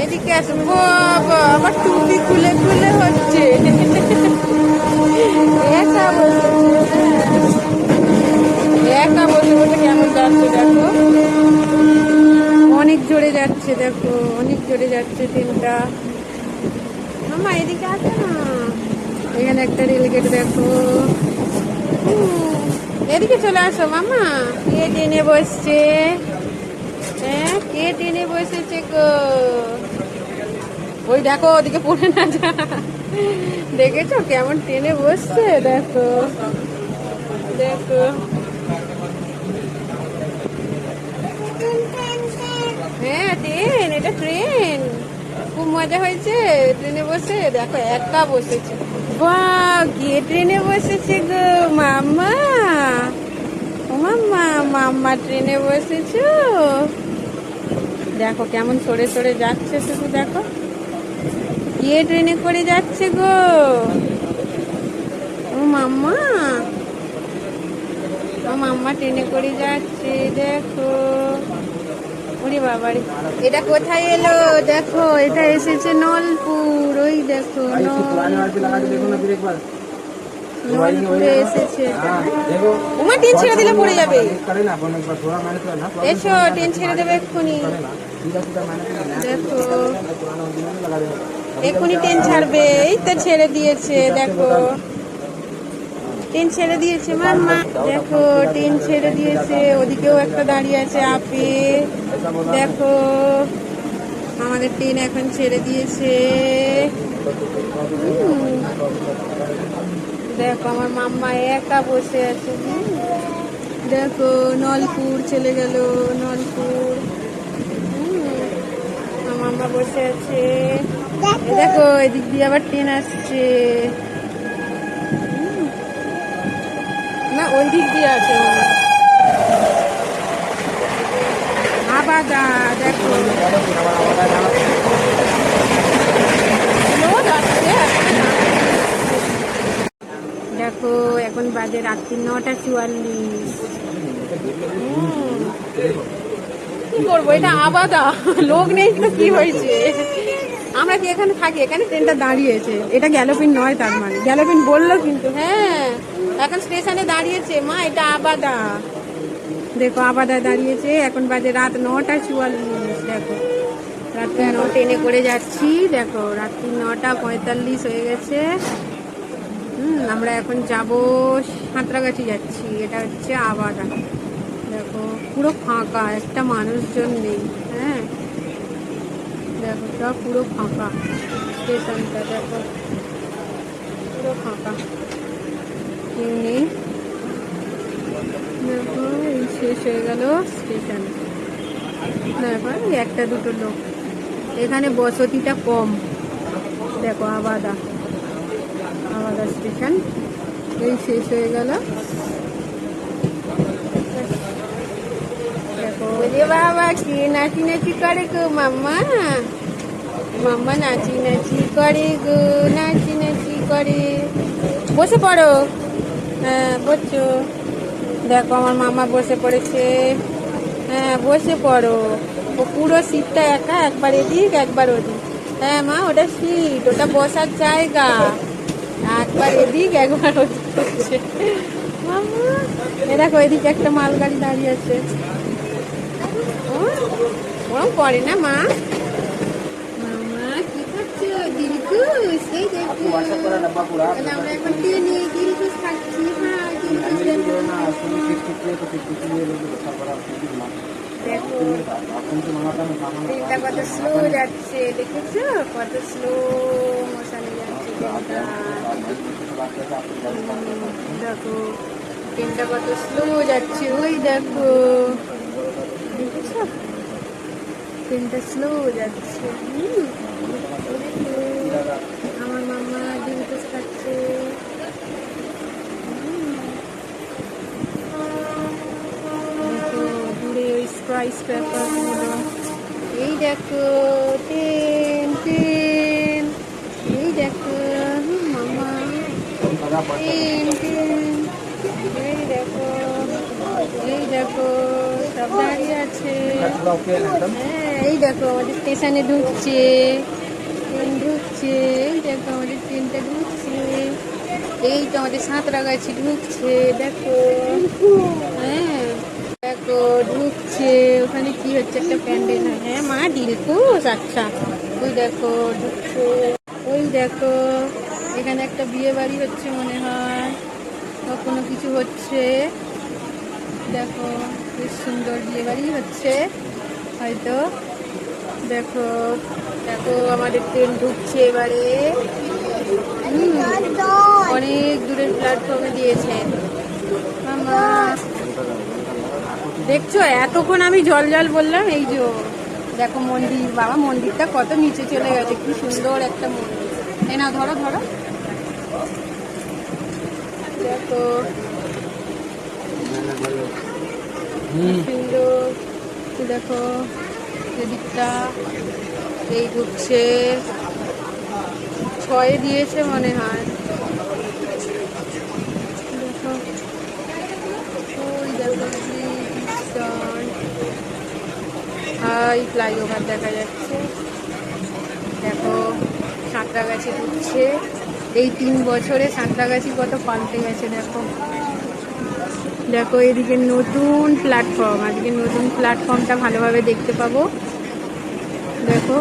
এদিকে আসো বাবা, আমার টুপি খুলে খুলে হচ্ছে। একা বসেছে, একা বসে বসে কেমন যাচ্ছে দেখো, অনেক জোরে যাচ্ছে দেখো, অনেক জোরে যাচ্ছে ট্রেনটা। মামা এদিকে আসো না, এখানে একটা রেলগেট দেখো। এদিকে চলে আসো মামা। কে ট্রেনে বসছে? হ্যাঁ, কে ট্রেনে বসেছে গো? ওই দেখো ওদিকে পড়ে না যা। দেখেছো কেমন ট্রেনে বসছে দেখো, দেখো। হ্যাঁ ট্রেন, এটা ট্রেন। খুব মজা হয়েছে ট্রেনে বসে। দেখো একা বসেছে। বাহ, কে ট্রেনে বসেছে গো? মাম্মা, ও মাম্মা, মাম্মা ট্রেনে বসেছো? দেখো কেমন সরে সরে যাচ্ছে, শুধু দেখো। কে ট্রেনে করে যাচ্ছে গো? ও মাম্মা, ও মাম্মা ট্রেনে করে যাচ্ছে দেখো। ওরে বাবারে, এটা কোথায় এলো দেখো, এটা এসেছে নলপুর। ওই দেখো নলপুরে এসেছে। ওমা ট্রেন ছেড়ে দিলে পড়ে যাবে। এসো, ট্রেন ছেড়ে দেবে এক্ষুনি। দেখো এক্ষুনি ট্রেন ছাড়বে। এই তো ছেড়ে দিয়েছে দেখো, ট্রেন ছেড়ে দিয়েছে মাম্মা। দেখো ট্রেন ছেড়ে দিয়েছে। ওদিকেও একটা দাঁড়িয়ে আছে আপে। দেখো আমাদের ট্রেন এখন ছেড়ে দিয়েছে। দেখো আমার মাম্মা একা বসে আছে। দেখো নলপুর চলে গেল, নলপুর। আমার মাম্মা বসে আছে। দেখো এদিক দিয়ে আবার ট্রেন আসছে না, ওই দিক দিয়ে আছে আবাদা। দেখো দেখো এখন বাজে রাত্রি 9:44। কি করবো, এটা আবাদা, লোক নেই তো কি হয়েছে? আমরা কি এখানে থাকি? এখানে ট্রেনটা দাঁড়িয়েছে, এটা গ্যালোপিন নয়, তার মানে গ্যালোপিন বললো কিন্তু। হ্যাঁ এখন স্টেশনে দাঁড়িয়েছে মা, এটা আবাদা। দেখো আবাদায় দাঁড়িয়েছে। এখন বাজে রাত 9:44। দেখো রাত্রি ট্রেনে করে যাচ্ছি। দেখো রাত্রি 9:45 হয়ে গেছে। আমরা এখন যাব সাঁতরাগাছি যাচ্ছি। এটা হচ্ছে আবাদা। দেখো পুরো ফাঁকা, একটা মানুষজন নেই। হ্যাঁ দেখো সব পুরো ফাঁকা, স্টেশনটা দেখো পুরো ফাঁকা, কেউ নেই। দেখো এই শেষ হয়ে গেল স্টেশন। দেখো একটা দুটো লোক, এখানে বসতিটা কম। দেখো আবাদা, আবাদা স্টেশন এই শেষ হয়ে গেল। দেখো যে বাবা কে নাচি নাচি করে গো মাম্মা, মাম্মা নাচি নাচি করে গো, নাচি নাচি করে। বসে পড়ো। হ্যাঁ বসছো। দেখো আমার মামা বসে পড়েছে। হ্যাঁ বসে পড়ো। ও পুরো সিটটা একা, একবার এদিক একবার ওদিক। হ্যাঁ মা ওটা সিট, ওটা বসার জায়গা। একবার এদিক একবার ওদিক করছে মামা। এ দেখো এদিকে একটা মালগাড়ি দাঁড়িয়ে আছে। ওরম করে না মা। মামা কি খাচ্ছো? দিলকুশ। এই দেখো আমরা এখন ট্রেনে দিলকুশ খাচ্ছি। হ্যাঁ দেখো ট্রেনটা কত স্লো যাচ্ছে, দেখেছো কত স্লো মোশনে যাচ্ছে ট্রেনটা। দেখো ট্রেনটা কত স্লো যাচ্ছে। ওই দেখো দেখেছো ট্রেনটা স্লো যাচ্ছে। আমার মামা দিলকুশ খাচ্ছে। দেখো দূরে ওই স্কাই স্ক্র্যাপার গুলো। এই দেখো ট্রেন, ট্রেন। এই দেখো মামা ট্রেন, ট্রেন। এই দেখো, এই দেখো সব দাঁড়িয়ে আছে। হ্যাঁ এই দেখো আমাদের স্টেশনে ঢুকছে, ট্রেন ঢুকছে। এই দেখো আমাদের ট্রেনটা ঢুকছে। এই তো আমাদের সাঁতরাগাছি ঢুকছে, দেখো। হ্যাঁ দেখো ঢুকছে। ওখানে কি হচ্ছে, একটা প্যান্ডেল। হ্যাঁ মা দিলকুশ, আচ্ছা। ওই দেখো ঢুকছে। ওই দেখো এখানে একটা বিয়ে বাড়ি হচ্ছে মনে হয়, বা কোনো কিছু হচ্ছে। দেখো বেশ সুন্দর বিয়ে বাড়ি হচ্ছে হয়তো। দেখো দেখো আমাদের ট্রেন ঢুকছে এবারে। অনেক দূরের প্ল্যাটফর্মে দিয়েছে। মামা দেখছো, এতক্ষণ আমি জল জল বললাম। এই যে দেখো মন্দির, বাবা মন্দিরটা কত নিচে চলে গেছে, কি সুন্দর একটা মন্দির। এই না ধরো ধরো, দেখো সুন্দর। দেখো এদিকটা এই ঢুকছে, 6 দিয়েছে মনে হয়। দেখো ওই দেখো হাই ফ্লাইওভার দেখা যাচ্ছে। দেখো সাঁতরাগাছি ঢুকছে। এই 3 বছরে সাঁতরাগাছি কত পাল্টে গেছে। দেখো দেখো এদিকে নতুন প্ল্যাটফর্ম, আজকে নতুন প্ল্যাটফর্মটা ভালোভাবে দেখতে পাবো। দেখো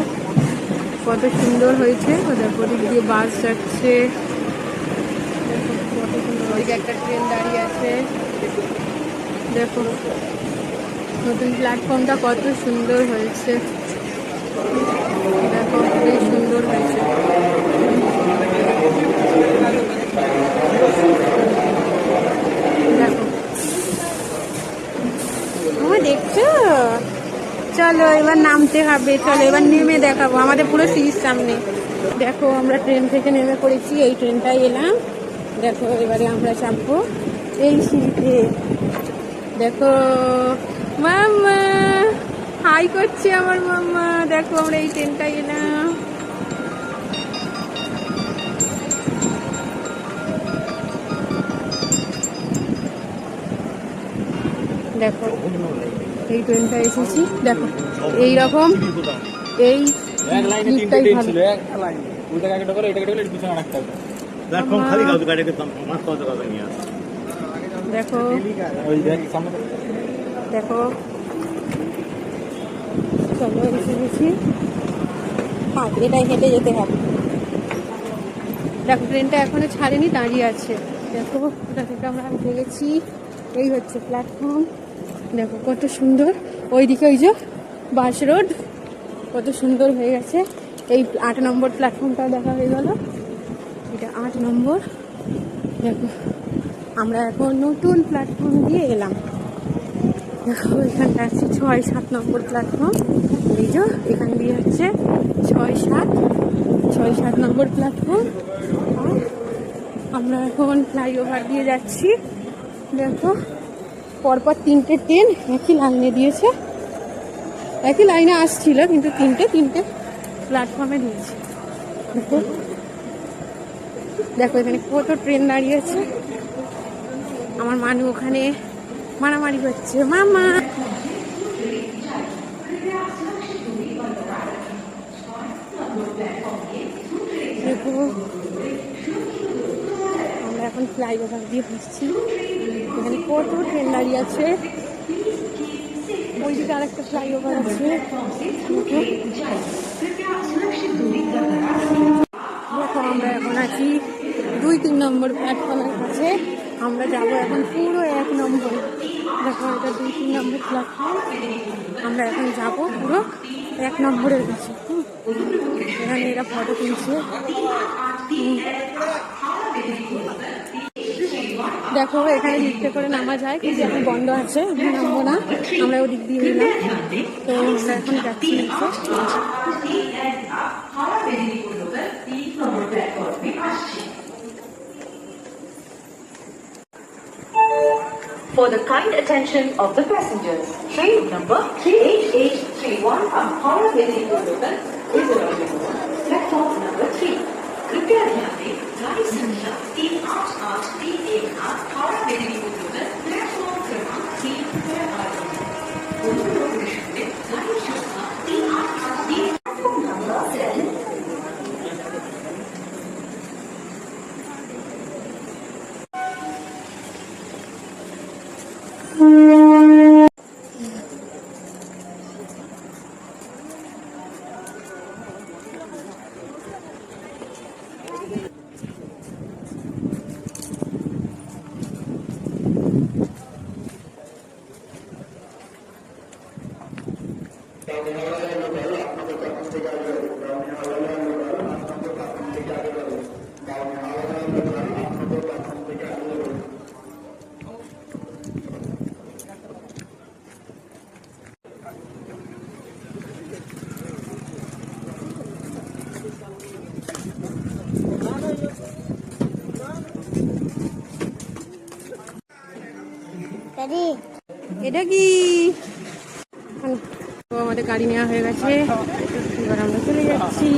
কত সুন্দর হয়েছে। দেখো ওদিক দিয়ে বাস যাচ্ছে। দেখো কত সুন্দর, ওইদিকে একটা ট্রেন দাঁড়িয়ে আছে। দেখো নতুন প্ল্যাটফর্মটা কত সুন্দর হয়েছে। দেখো খুবই সুন্দর হয়েছে। দেখো দেখছো, চলো এবার নামতে হবে। চলো এবার নেমে দেখাবো, আমাদের পুরো সিঁড়ির সামনে। দেখো আমরা ট্রেন থেকে নেমে পড়েছি, এই ট্রেনটাই এলাম। দেখো এবারে আমরা চাপবো এই সিঁড়িতে। দেখো মাম্মা হাই করছে আমার মাম্মা। দেখো আমরা এই ট্রেনটাই এলাম। দেখো এই ট্রেনটা এসেছি। দেখো এইরকম এই লিফটটাই ভালো। দেখো দেখো চলো এসে গেছি। এটাই হেঁটে যেতে হবে। দেখো ট্রেনটা এখনো ছাড়েনি, দাঁড়িয়ে আছে। দেখো ওটা থেকে আমরা উঠে গেছি। এই হচ্ছে প্ল্যাটফর্ম। দেখো কত সুন্দর। ওইদিকে ওই যে বাস রোড কত সুন্দর হয়ে গেছে। এই 8 নম্বর প্ল্যাটফর্মটাও দেখা হয়ে গেল। এটা 8 নম্বর। দেখো আমরা এখন নতুন প্ল্যাটফর্ম দিয়ে এলাম। দেখো এখানটা আছে 6-7 নম্বর প্ল্যাটফর্ম। এই যে এখান দিয়ে হচ্ছে 6-7 নম্বর প্ল্যাটফর্ম। আর আমরা এখন ফ্লাইওভার দিয়ে যাচ্ছি। দেখো পরপর 3টে ট্রেন একই লাইনে দিয়েছে, একই লাইনে আসছিল, কিন্তু 3টে প্ল্যাটফর্মে দিয়েছে। দেখো দেখো এখানে কত ট্রেন দাঁড়িয়েছে। আমার মানু ওখানে মারামারি করছে। মামা দেখো আমরা এখন ফ্লাইওভার দিয়ে বসছি। এখানে কত ট্রেন দাঁড়িয়ে আছে। ওইদিকে আরেকটা ফ্লাইওভার আছে। দেখো আমরা এখন আছি 2-3 নম্বর প্ল্যাটফর্মের কাছে। আমরা যাবো এখন পুরো 1 নম্বর। দেখো এটা 2-3 নম্বর প্ল্যাটফর্ম। আমরা এখন যাবো পুরো 1 নম্বরের কাছে। এখানে এরা ফটো তুলছে। দেখো এখানে লিফটে করে নামা যায়, কিন্তু এখন বন্ধ আছে, আমরা নামবো না। আমরা ওদিক দিয়ে এলাম, তো আমরা এখন যাচ্ছি নিচে। For the kind attention of the passengers, train number 38831 from Howrah Delhi to Local is arriving on platform number 3. कृपया ध्यान दें, गाड़ी संख्या 38838 Howrah Delhi to Local platform क्रमांक 3 पर এটা কি? তো আমাদের গাড়ি নেওয়া হয়ে গেছে, এবার আমরা চলে যাচ্ছি।